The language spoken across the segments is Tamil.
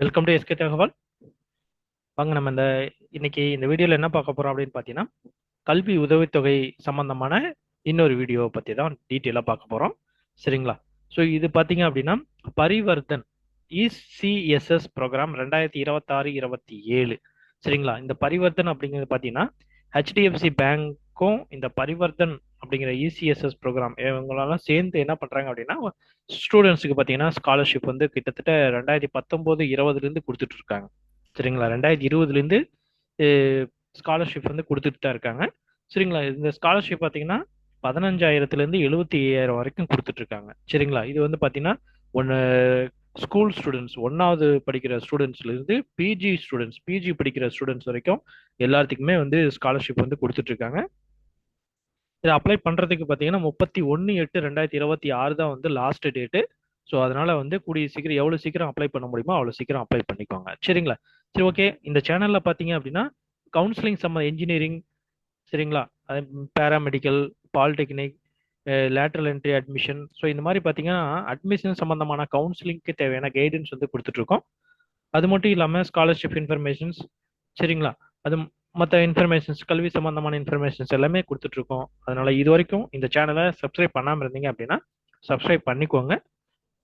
வெல்கம் டு எஸ்கே தகவல். வாங்க நம்ம இன்னைக்கு இந்த வீடியோல என்ன பார்க்க போறோம் அப்படின்னு பார்த்தீங்கன்னா, கல்வி உதவித்தொகை சம்பந்தமான இன்னொரு வீடியோவை பத்தி தான் டீட்டெயிலாக பார்க்க போறோம். சரிங்களா? ஸோ இது பார்த்தீங்க அப்படின்னா, பரிவர்த்தன் இசிஎஸ்எஸ் ப்ரோக்ராம் 2026-27. சரிங்களா? இந்த பரிவர்த்தன் அப்படிங்கிறது பார்த்தீங்கன்னா, ஹெச்டிஎஃப்சி பேங்க்கும் இந்த பரிவர்த்தன் அப்படிங்கிற இசிஎஸ்எஸ் ப்ரோக்ராம் இவங்களெல்லாம் சேர்ந்து என்ன பண்றாங்க அப்படின்னா, ஸ்டூடெண்ட்ஸுக்கு பார்த்தீங்கன்னா ஸ்காலர்ஷிப் வந்து கிட்டத்தட்ட 2019-20லேருந்து கொடுத்துட்டு இருக்காங்க. சரிங்களா? 2020லேருந்து ஸ்காலர்ஷிப் வந்து கொடுத்துட்டு தான் இருக்காங்க. சரிங்களா? இந்த ஸ்காலர்ஷிப் பார்த்தீங்கன்னா 15,000லேருந்து 75,000 வரைக்கும் கொடுத்துட்டு இருக்காங்க. சரிங்களா? இது வந்து பார்த்தீங்கன்னா ஒன்று ஸ்கூல் ஸ்டூடெண்ட்ஸ் ஒன்றாவது படிக்கிற ஸ்டூடெண்ட்ஸ்லேருந்து பிஜி படிக்கிற ஸ்டூடெண்ட்ஸ் வரைக்கும் எல்லாத்துக்குமே வந்து ஸ்காலர்ஷிப் வந்து கொடுத்துட்டு இருக்காங்க. இதை அப்ளை பண்ணுறதுக்கு பார்த்தீங்கன்னா 31/8/2026 தான் வந்து லாஸ்ட் டேட்டு. ஸோ அதனால வந்து கூடிய சீக்கிரம் எவ்வளோ சீக்கிரம் அப்ளை பண்ண முடியுமோ அவ்வளோ சீக்கிரம் அப்ளை பண்ணிக்கோங்க. சரிங்களா? சரி, ஓகே. இந்த சேனலில் பார்த்தீங்க அப்படின்னா கவுன்சிலிங் இன்ஜினியரிங், சரிங்களா, அது paramedical, polytechnic, lateral entry admission, so இந்த மாதிரி பார்த்தீங்கன்னா அட்மிஷன் சம்பந்தமான கவுன்சிலிங்க்கு தேவையான கைடன்ஸ் வந்து கொடுத்துட்ருக்கோம். அது மட்டும் இல்லாமல் ஸ்காலர்ஷிப் இன்ஃபர்மேஷன்ஸ், சரிங்களா, அது மற்ற இன்ஃபர்மேஷன்ஸ், கல்வி சம்பந்தமான இன்ஃபர்மேஷன்ஸ் எல்லாமே கொடுத்துட்ருக்கோம். அதனால இது வரைக்கும் இந்த சேனலை சப்ஸ்கிரைப் பண்ணாமல் இருந்தீங்க அப்படின்னா சப்ஸ்கிரைப் பண்ணிக்கோங்க.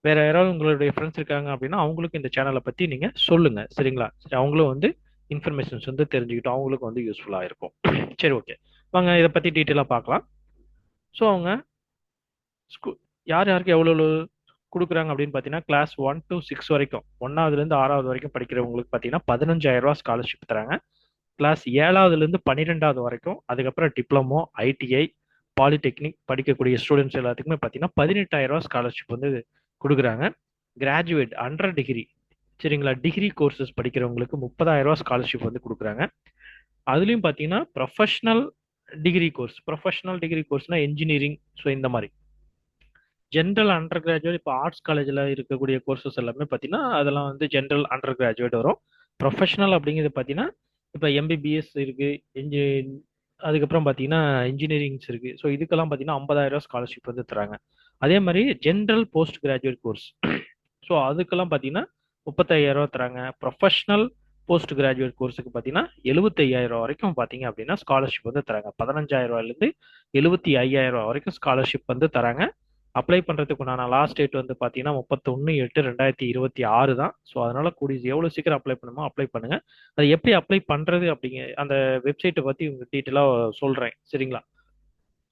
வேற யாராவது உங்களுடைய ஃப்ரெண்ட்ஸ் இருக்காங்க அப்படின்னா அவங்களுக்கு இந்த சேனலை பற்றி நீங்கள் சொல்லுங்க. சரிங்களா? சரி, அவங்களும் வந்து இன்ஃபர்மேஷன்ஸ் வந்து தெரிஞ்சுக்கிட்டோம், அவங்களுக்கு வந்து யூஸ்ஃபுல்லாக இருக்கும். சரி, ஓகே. வாங்க இதை பற்றி டீட்டெயிலாக பார்க்கலாம். ஸோ அவங்க ஸ்கூ யார் யாருக்கு எவ்வளோ கொடுக்குறாங்க அப்படின்னு பார்த்தீங்கன்னா, கிளாஸ் 1 to 6 வரைக்கும், 1ஆவதுலேருந்து 6ஆவது வரைக்கும் படிக்கிறவங்களுக்கு பார்த்தீங்கன்னா 15,000 ஸ்காலர்ஷிப் தராங்க. கிளாஸ் 7ஆவதுலேருந்து 12ஆவது வரைக்கும், அதுக்கப்புறம் டிப்ளமோ, ஐடிஐ, பாலிடெக்னிக் படிக்கக்கூடிய ஸ்டூடெண்ட்ஸ் எல்லாத்துக்குமே பார்த்தீங்கன்னா 18,000 ஸ்காலர்ஷிப் வந்து கொடுக்குறாங்க. கிராஜுவேட் அண்டர் டிகிரி, சரிங்களா, டிகிரி கோர்சஸ் படிக்கிறவங்களுக்கு 30,000 ஸ்காலர்ஷிப் வந்து கொடுக்குறாங்க. அதுலேயும் பார்த்தீங்கன்னா ப்ரொஃபஷனல் டிகிரி கோர்ஸ்னா இன்ஜினியரிங், ஸோ இந்த மாதிரி ஜென்ரல் அண்டர் கிராஜுவேட், இப்போ ஆர்ட்ஸ் காலேஜில் இருக்கக்கூடிய கோர்சஸ் எல்லாமே பார்த்தீங்கன்னா அதெல்லாம் வந்து ஜென்ரல் அண்டர் கிராஜுவேட் வரும். ப்ரொஃபஷனல் அப்படிங்கிறது பார்த்தீங்கன்னா இப்போ எம்பிபிஎஸ் இருக்கு, இன்ஜி அதுக்கப்புறம் பார்த்தீங்கன்னா இன்ஜினியரிங்ஸ் இருக்கு. ஸோ இதுக்கெல்லாம் பார்த்தீங்கன்னா 50,000 ஸ்காலர்ஷிப் வந்து தராங்க. அதே மாதிரி general post graduate course, so அதுக்கெல்லாம் பார்த்தீங்கன்னா 35,000 தராங்க. ப்ரொஃபஷனல் போஸ்ட் கிராஜுவேட் கோர்ஸுக்கு பார்த்தீங்கன்னா 75,000 வரைக்கும் பார்த்தீங்க அப்படின்னா ஸ்காலர்ஷிப் வந்து தராங்க. 15,000லேருந்து 75,000 வரைக்கும் ஸ்காலர்ஷிப் வந்து தராங்க. அப்ளை பண்ணுறதுக்கு உண்டான லாஸ்ட் டேட் வந்து பார்த்தீங்கன்னா 31/8/2026 தான். ஸோ அதனால கூடிய எவ்வளோ சீக்கிரம் அப்ளை பண்ணுமோ அப்ளை பண்ணுங்க. அது எப்படி அப்ளை பண்ணுறது அப்படிங்க அந்த வெப்சைட்டை பற்றி உங்களுக்கு டீட்டெயிலாக சொல்கிறேன். சரிங்களா?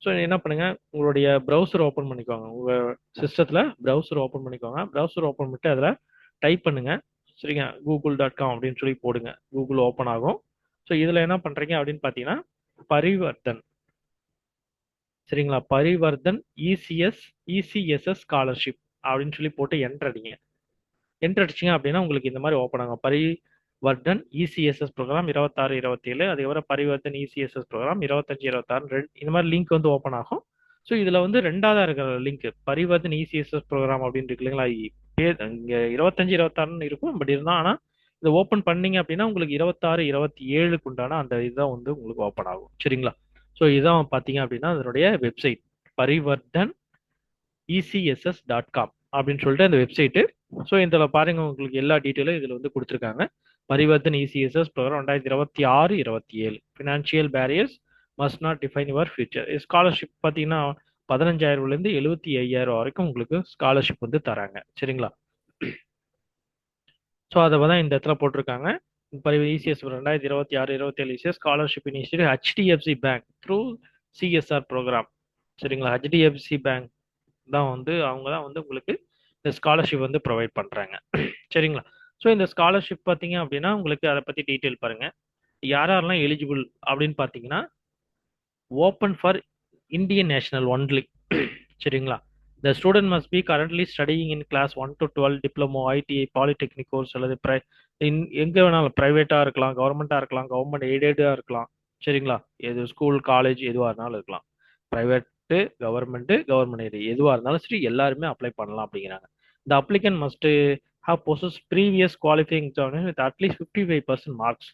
ஸோ என்ன பண்ணுங்க, உங்களுடைய ப்ரௌசர் ஓப்பன் பண்ணிக்கோங்க. உங்கள் சிஸ்டத்தில் ப்ரௌசர் ஓப்பன் பண்ணிக்கோங்க. ப்ரௌசர் ஓப்பன் பண்ணிட்டு அதில் டைப் பண்ணுங்க. சரிங்க, google.com அப்படின்னு சொல்லி போடுங்க. கூகுள் ஓப்பன் ஆகும். ஸோ இதில் என்ன பண்ணுறீங்க அப்படின்னு பார்த்தீங்கன்னா பரிவர்த்தன், சரிங்களா, பரிவர்த்தன் இசிஎஸ்எஸ் ஸ்காலர்ஷிப் அப்படின்னு சொல்லி போட்டு என்டர் அடிங்க. என்டர் அடிச்சிங்க அப்படின்னா உங்களுக்கு இந்த மாதிரி ஓப்பன் ஆகும். பரிவர்த்தன் இசிஎஸ்எஸ் ப்ரோக்ராம் 26-27, அதுக்கப்புறம் பரிவர்த்தன் இசிஎஸ்எஸ் ப்ரோக்ராம் 25-26 இந்த மாதிரி லிங்க் வந்து ஓப்பன் ஆகும். ஸோ இதில் வந்து ரெண்டாவதா இருக்கிற லிங்க் பரிவர்த்தன் இசிஎஸ்எஸ் ப்ரோக்ராம் அப்படின்னு இருக்கு இல்லைங்களா, பேர் இங்கே 25-26 இருக்கும், பட் இருந்தால் ஆனால் இதை ஓப்பன் பண்ணீங்க அப்படின்னா உங்களுக்கு 26-27க்கு உண்டான அந்த இதுதான் வந்து உங்களுக்கு ஓப்பன் ஆகும். சரிங்களா? ஸோ இதான் பார்த்தீங்க அப்படின்னா அதனுடைய வெப்சைட் பரிவர்த்தன் இசிஎஸ்எஸ்.com அப்படின்னு சொல்லிட்டு அந்த வெப்சைட்டு. ஸோ இதில் பாருங்க, உங்களுக்கு எல்லா டீட்டெயிலும் இதில் வந்து கொடுத்துருக்காங்க. Parivartan ECSS program 2026-27 financial barriers must not define your future. Scholarship பார்த்தீங்கன்னா 15,000லேருந்து 75,000 வரைக்கும் உங்களுக்கு ஸ்காலர்ஷிப் வந்து தராங்க. சரிங்களா? ஸோ அதை தான் இந்த இடத்துல போட்டிருக்காங்க. ECS 2026-27 ECS scholarship initiative HDFC bank through CSR programme. சரிங்களா? ஹெச்டிஎஃப்சி பேங்க் தான் வந்து அவங்க தான் வந்து உங்களுக்கு இந்த ஸ்காலர்ஷிப் வந்து ப்ரொவைட் பண்ணுறாங்க. சரிங்களா? ஸோ இந்த ஸ்காலர்ஷிப் பார்த்தீங்க அப்படின்னா உங்களுக்கு அதை பற்றி டீட்டெயில் பாருங்கள். யாரெல்லாம் எலிஜிபிள் அப்படின்னு பார்த்தீங்கன்னா open for Indian national only. சரிங்களா? The student must be currently studying in class 1 to 12 diploma, ITI, polytechnic course அல்லது எங்கே வேணாலும் ப்ரைவேட்டாக இருக்கலாம், கவர்மெண்ட்டாக இருக்கலாம், கவர்மெண்ட் எய்டடாக இருக்கலாம். சரிங்களா? எது ஸ்கூல் காலேஜ் எதுவாக இருந்தாலும் இருக்கலாம். ப்ரைவேட்டு, கவர்மெண்ட் எய்டு எதுவாக இருந்தாலும் சரி எல்லாருமே அப்ளை பண்ணலாம் அப்படிங்கிறாங்க. The applicant must have possess previous qualifying examination with at least 55% marks.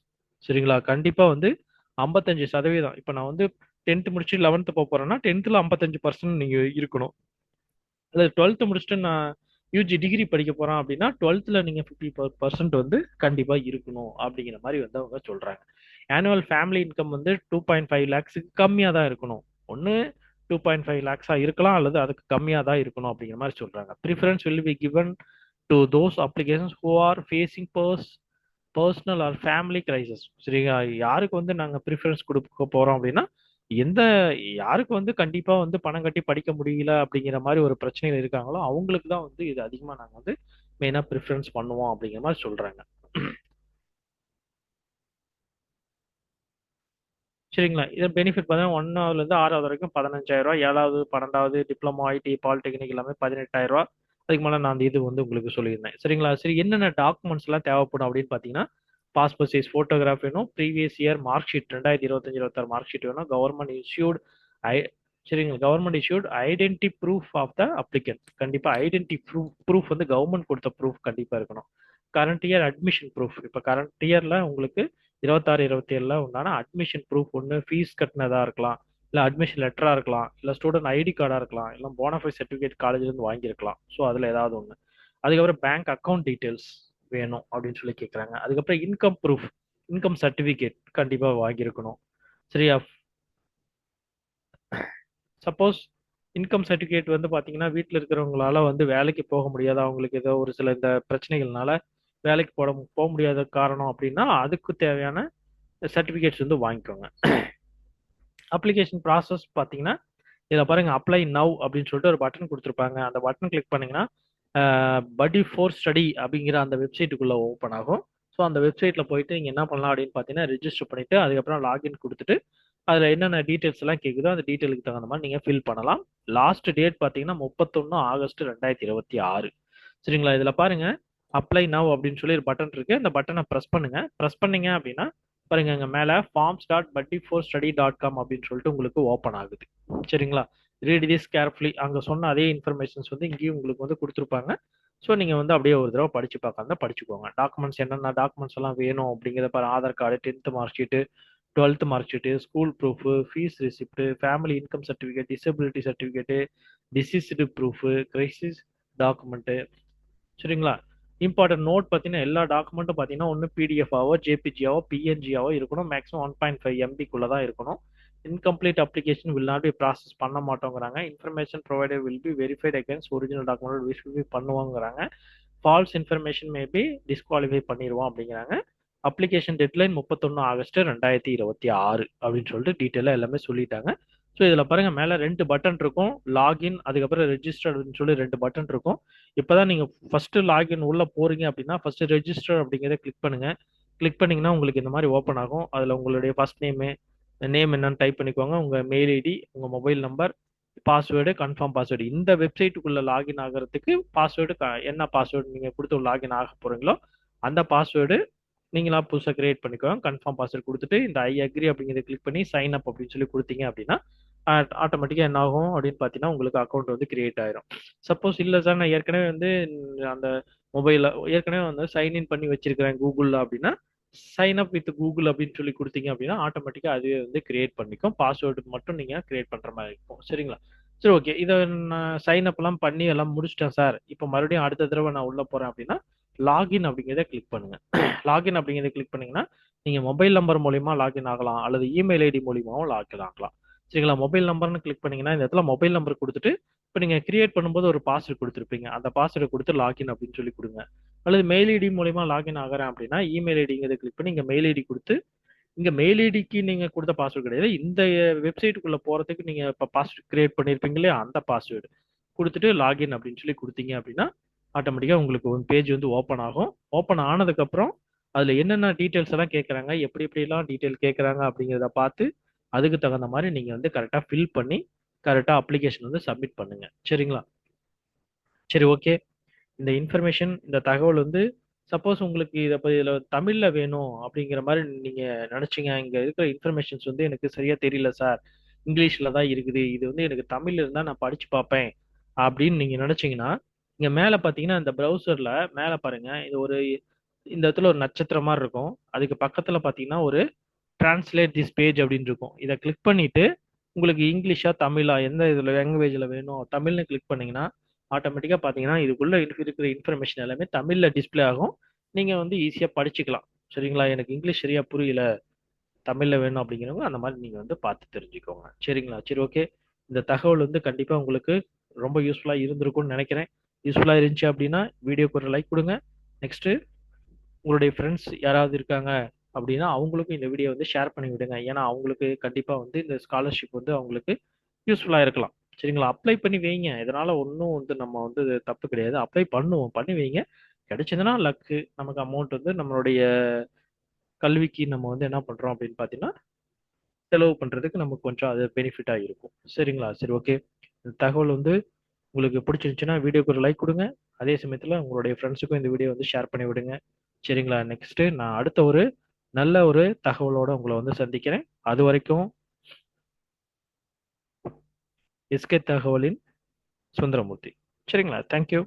சரிங்களா? கண்டிப்பாக வந்து 55%. இப்போ நான் வந்து 10th முடிச்சு 11th போக போறேன்னா 10th 55% நீங்க இருக்கணும். அல்லது 12th முடிச்சுட்டு நான் யூஜி டிகிரி படிக்க போறான் அப்படின்னா 12th நீங்க 50% வந்து கண்டிப்பா இருக்கணும் அப்படிங்கிற மாதிரி வந்து அவங்க சொல்றாங்க. ஆனுவல் ஃபேமிலி இன்கம் வந்து 2.5 lakhs கம்மியா தான் இருக்கணும். ஒன்னு 2.5 lakhs இருக்கலாம், அல்லது அதுக்கு கம்மியா தான் இருக்கணும் அப்படிங்கிற மாதிரி சொல்றாங்க. Preference will be given to those applications who are facing personal or family crisis. சரிங்களா? யாருக்கு வந்து நாங்க ப்ரிஃபரன்ஸ் கொடுக்க போறோம் அப்படின்னா, எந்த யாருக்கு வந்து கண்டிப்பா வந்து பணம் கட்டி படிக்க முடியல அப்படிங்கிற மாதிரி ஒரு பிரச்சனைகள் இருக்காங்களோ அவங்களுக்கு தான் வந்து இது அதிகமா நாங்க வந்து மெயினா ப்ரிஃபரன்ஸ் பண்ணுவோம் அப்படிங்கிற மாதிரி சொல்றாங்க. சரிங்களா? இதன் பெனிஃபிட் பார்த்தீங்கன்னா 1ஆவதுலேருந்து 6ஆவது வரைக்கும் 15,000, 7வது 12வது டிப்ளமோ ஐடி பாலிடெக்னிக் எல்லாமே 18,000. அதுக்கு மேலே நான் அந்த இது வந்து உங்களுக்கு சொல்லியிருந்தேன். சரிங்களா? சரி, என்னென்ன டாக்குமெண்ட்ஸ் எல்லாம் தேவைப்படும் அப்படின்னு பார்த்தீங்கன்னா, பாஸ்போர்ட் சைஸ் ஃபோட்டோகிராஃப் வேணும், previous year mark sheet 2025-26 mark sheet வேணும், கவர்மெண்ட் இஷ்யூட் ஐ சரிங்களா, government issued identity proof of the applicant. கண்டிப்பாக ஐடென்டி ப்ரூஃப் வந்து கவர்மெண்ட் கொடுத்த ப்ரூஃப் கண்டிப்பாக இருக்கணும். கரண்ட் இயர் அட்மிஷன் ப்ரூஃப், இப்போ கரண்ட் இயரில் உங்களுக்கு 26-27 உண்டான அட்மிஷன் ப்ரூஃப் ஒன்று ஃபீஸ் கட்டினதா இருக்கலாம், இல்லை அட்மிஷன் லெட்டராக இருக்கலாம், இல்லை ஸ்டூடெண்ட் ஐடி கார்டாக இருக்கலாம், இல்லை போனஃபைட் சர்டிஃபிகேட் காலேஜ்லேருந்து வாங்கியிருக்கலாம். ஸோ அதில் ஏதாவது ஒன்று. அதுக்கப்புறம் பேங்க் அக்கௌண்ட் டீட்டெயில்ஸ் வேணும் அப்படின்னு சொல்லி கேட்குறாங்க. அதுக்கப்புறம் இன்கம் ப்ரூஃப், இன்கம் சர்டிஃபிகேட் கண்டிப்பாக வாங்கியிருக்கணும். சரியா? சப்போஸ் இன்கம் சர்டிஃபிகேட் வந்து பார்த்தீங்கன்னா வீட்டில் இருக்கிறவங்களால வந்து வேலைக்கு போக முடியாத, அவங்களுக்கு ஏதோ ஒரு சில இந்த பிரச்சனைகள்னால வேலைக்கு போக முடியாத காரணம் அப்படின்னா அதுக்கு தேவையான சர்டிஃபிகேட்ஸ் வந்து வாங்கிக்கோங்க. அப்ளிகேஷன் ப்ராசஸ் பார்த்தீங்கன்னா இதில் பாருங்க, அப்ளை நவ் அப்படின்னு சொல்லிட்டு ஒரு பட்டன் கொடுத்துருப்பாங்க. அந்த பட்டன் கிளிக் பண்ணீங்கன்னா படி ஃபோர் ஸ்டடி அப்படிங்கிற அந்த வெப்சைட்டுக்குள்ள ஓப்பன் ஆகும். ஸோ அந்த வெப்சைட்ல போயிட்டு நீங்க என்ன பண்ணலாம் அப்படின்னு பார்த்தீங்கன்னா, ரெஜிஸ்டர் பண்ணிட்டு அதுக்கப்புறம் லாகின் கொடுத்துட்டு அதில் என்னென்ன டீட்டெயில்ஸ் எல்லாம் கேட்குதோ அந்த டீட்டெயிலுக்கு தகுந்த மாதிரி நீங்கள் ஃபில் பண்ணலாம். லாஸ்ட் டேட் பார்த்தீங்கன்னா 31 ஆகஸ்ட் 2026. சரிங்களா? இதில் பாருங்க, அப்ளை நவ் அப்படின்னு சொல்லி ஒரு பட்டன் இருக்கு. அந்த பட்டனை ப்ரெஸ் பண்ணுங்க. ப்ரெஸ் பண்ணீங்க அப்படின்னா பாருங்க, இங்க மேலே forms.buddy4study.com அப்படின்னு சொல்லிட்டு உங்களுக்கு ஓப்பன் ஆகுது. சரிங்களா? Read this carefully. அங்கே சொன்ன அதே இன்ஃபர்மேஷன்ஸ் வந்து இங்கேயும் உங்களுக்கு வந்து கொடுத்துருப்பாங்க. ஸோ நீங்கள் வந்து அப்படியே ஒரு தடவை படிச்சு பார்க்காம படிச்சுக்கோங்க. டாக்குமெண்ட்ஸ் என்னென்ன டாக்குமெண்ட்ஸ் எல்லாம் வேணும் அப்படிங்கிறத பாரு. Aadhaar card, 10th mark sheet, 12th mark sheet, school proof, fees receipt, family income certificate, disability certificate, deceased proof, crisis document. சரிங்களா? இம்பார்ட்டன்ட் நோட் பார்த்தீங்கன்னா எல்லா டாக்குமெண்ட்டும் பார்த்தீங்கன்னா ஒன்று பிடிஎஃபாவோ ஜேபிஜியாவோ பிஎன்ஜியாவோ இருக்கணும். மேக்ஸிமம் 1.5 MB தான் இருக்கணும். Incomplete application will not be process பண்ண மாட்டோங்கிறாங்க. Information provided will be verified against original document verify பண்ணுவாங்கிறாங்க. False information may be disqualify பண்ணிடுவோம் அப்படிங்கிறாங்க. அப்ளிகேஷன் டெட்லைன் 31 ஆகஸ்ட் 2026 அப்படின்னு சொல்லிட்டு டீட்டெயிலாக எல்லாமே சொல்லிட்டாங்க. ஸோ இதில் பாருங்க, மேலே 2 பட்டன் இருக்கும், லாகின் அதுக்கப்புறம் ரெஜிஸ்டர் அப்படின்னு சொல்லி 2 பட்டன் இருக்கும். இப்போதான் நீங்கள் ஃபர்ஸ்ட் லாகின் உள்ள போறீங்க அப்படின்னா ஃபர்ஸ்ட் ரெஜிஸ்டர் அப்படிங்கிறத கிளிக் பண்ணுங்க. கிளிக் பண்ணீங்கன்னா உங்களுக்கு இந்த மாதிரி ஓப்பன் ஆகும். அதில் உங்களுடைய ஃபர்ஸ்ட் நேம் என்னன்னு டைப் பண்ணிக்கோங்க, உங்கள் மெயில் ஐடி, உங்கள் mobile number, password, confirm password. இந்த வெப்சைட்டுக்குள்ள லாகின் ஆகிறதுக்கு பாஸ்வேர்டு என்ன பாஸ்வேர்டு நீங்கள் கொடுத்து லாகின் ஆக போறீங்களோ அந்த பாஸ்வேர்டு நீங்களா புதுசாக கிரியேட் பண்ணிக்கோங்க. கன்ஃபார்ம் பாஸ்வேர்டு கொடுத்துட்டு இந்த ஐ அக்ரி அப்படிங்கிறத கிளிக் பண்ணி சைன் அப் அப்படின்னு சொல்லி கொடுத்தீங்க அப்படின்னா ஆட்டோமேட்டிக்காக என்ன ஆகும் அப்படின்னு பார்த்தீங்கன்னா உங்களுக்கு அக்கௌண்ட் வந்து கிரியேட் ஆயிரும். சப்போஸ் இல்லை சார் நான் ஏற்கனவே வந்து அந்த மொபைலில் ஏற்கனவே வந்து சைன்இன் பண்ணி வச்சிருக்கிறேன் கூகுளில் அப்படின்னா, சைன் அப் வித் கூகுள் அப்படின்னு சொல்லி கொடுத்தீங்க அப்படின்னா ஆட்டோமேட்டிக்காக அதுவே வந்து கிரியேட் பண்ணிக்கும். பாஸ்வேர்டு மட்டும் நீங்கள் கிரியேட் பண்ணுற மாதிரி இருக்கும். சரிங்களா? சரி, ஓகே. இதை நான் சைன் அப் எல்லாம் பண்ணி எல்லாம் முடிச்சிட்டேன் சார். இப்போ மறுபடியும் அடுத்த தடவை நான் உள்ள போறேன் அப்படின்னா லாகின் அப்படிங்கிறத கிளிக் பண்ணுங்க. லாகின் அப்படிங்கிறத கிளிக் பண்ணீங்கன்னா நீங்க மொபைல் நம்பர் மூலியமா லாகின் ஆகலாம், அல்லது இமெயில் ஐடி மூலியமாவும் லாகின் ஆகலாம். சரிங்களா? மொபைல் நம்பர்னு கிளிக் பண்ணீங்கன்னா இந்த இடத்துல மொபைல் நம்பர் கொடுத்துட்டு இப்போ நீங்க கிரியேட் பண்ணும்போது ஒரு பாஸ்வேர்டு கொடுத்துருப்பீங்க, அந்த பாஸ்வேர்டை கொடுத்து லாகின் அப்படின்னு சொல்லி கொடுங்க. அல்லது மெயில் ஐடி மூலியமா லாகின் ஆகிறேன் அப்படின்னா இமெயில் ஐடிங்கிறத கிளிக் பண்ணி இங்க மெயில் ஐடி கொடுத்து, இங்க மெயில் ஐடிக்கு நீங்க கொடுத்த பாஸ்வேர்டு கிடையாது, இந்த வெப்சைட்டுக்குள்ள போறதுக்கு நீங்க இப்போ பாஸ்வேர்டு கிரியேட் பண்ணிருப்பீங்க இல்லையா, அந்த பாஸ்வேர்டு கொடுத்துட்டு லாகின் அப்படின்னு சொல்லி கொடுத்தீங்க அப்படின்னா ஆட்டோமேட்டிக்காக உங்களுக்கு ஒரு பேஜ் வந்து ஓப்பன் ஆகும். ஓப்பன் ஆனதுக்கப்புறம் அதில் என்னென்ன டீட்டெயில்ஸ் எல்லாம் கேட்குறாங்க, எப்படி எப்படிலாம் டீட்டெயில் கேட்குறாங்க அப்படிங்கிறத பார்த்து அதுக்கு தகுந்த மாதிரி நீங்கள் வந்து கரெக்டாக ஃபில் பண்ணி கரெக்டாக அப்ளிகேஷன் வந்து சப்மிட் பண்ணுங்க. சரிங்களா? சரி, ஓகே. இந்த இன்ஃபர்மேஷன், இந்த தகவல் வந்து சப்போஸ் உங்களுக்கு இதை இதில் தமிழில் வேணும் அப்படிங்கிற மாதிரி நீங்கள் நினச்சிங்க, இங்கே இருக்கிற இன்ஃபர்மேஷன்ஸ் வந்து எனக்கு சரியாக தெரியல சார், இங்கிலீஷில் தான் இருக்குது, இது வந்து எனக்கு தமிழ் இருந்தால் நான் படித்து பார்ப்பேன் அப்படின்னு நீங்கள் நினச்சிங்கன்னா, இங்கே மேலே பார்த்தீங்கன்னா இந்த ப்ரௌசரில் மேலே பாருங்க, இது ஒரு இந்த இடத்துல ஒரு நட்சத்திரம் மாதிரி இருக்கும். அதுக்கு பக்கத்தில் பார்த்தீங்கன்னா ஒரு டிரான்ஸ்லேட் திஸ் பேஜ் அப்படின்னு இருக்கும். இதை கிளிக் பண்ணிட்டு உங்களுக்கு இங்கிலீஷா தமிழா எந்த இதில் லாங்குவேஜில் வேணும் தமிழ்னு கிளிக் பண்ணீங்கன்னா ஆட்டோமேட்டிக்காக பார்த்தீங்கன்னா இதுக்குள்ள இருக்கிற இன்ஃபர்மேஷன் எல்லாமே தமிழில் டிஸ்ப்ளே ஆகும். நீங்கள் வந்து ஈஸியாக படிச்சுக்கலாம். சரிங்களா? எனக்கு இங்கிலீஷ் சரியா புரியல, தமிழில் வேணும் அப்படிங்கிறவங்க அந்த மாதிரி நீங்கள் வந்து பார்த்து தெரிஞ்சுக்கோங்க. சரிங்களா? சரி, ஓகே. இந்த தகவல் வந்து கண்டிப்பாக உங்களுக்கு ரொம்ப யூஸ்ஃபுல்லாக இருந்திருக்கும்னு நினைக்கிறேன். யூஸ்ஃபுல்லாக இருந்துச்சு அப்படின்னா வீடியோக்கு ஒரு லைக் கொடுங்க. நெக்ஸ்ட்டு உங்களுடைய ஃப்ரெண்ட்ஸ் யாராவது இருக்காங்க அப்படின்னா அவங்களுக்கும் இந்த வீடியோ வந்து ஷேர் பண்ணி விடுங்க. ஏன்னா அவங்களுக்கு கண்டிப்பாக வந்து இந்த ஸ்காலர்ஷிப் வந்து அவங்களுக்கு யூஸ்ஃபுல்லாக இருக்கலாம். சரிங்களா? அப்ளை பண்ணி வைங்க. இதனால ஒன்றும் வந்து நம்ம வந்து தப்பு கிடையாது. அப்ளை பண்ணுவோம், பண்ணி வைங்க. கிடைச்சதுன்னா லக்கு. நமக்கு அமௌண்ட் வந்து நம்மளுடைய கல்விக்கு நம்ம வந்து என்ன பண்றோம் அப்படின்னு பார்த்தீங்கன்னா செலவு பண்றதுக்கு நமக்கு கொஞ்சம் அது பெனிஃபிட்டா இருக்கும். சரிங்களா? சரி, ஓகே. இந்த தகவல் வந்து உங்களுக்கு பிடிச்சிருந்துச்சுன்னா வீடியோக்கு ஒரு லைக் கொடுங்க. அதே சமயத்தில் உங்களுடைய ஃப்ரெண்ட்ஸுக்கும் இந்த வீடியோ வந்து ஷேர் பண்ணி விடுங்க. சரிங்களா? நெக்ஸ்ட் நான் அடுத்த ஒரு நல்ல ஒரு தகவலோட உங்களை வந்து சந்திக்கிறேன். அது வரைக்கும் எஸ்கே தகவலின் சுந்தரமூர்த்தி. சரிங்களா? தேங்க்யூ.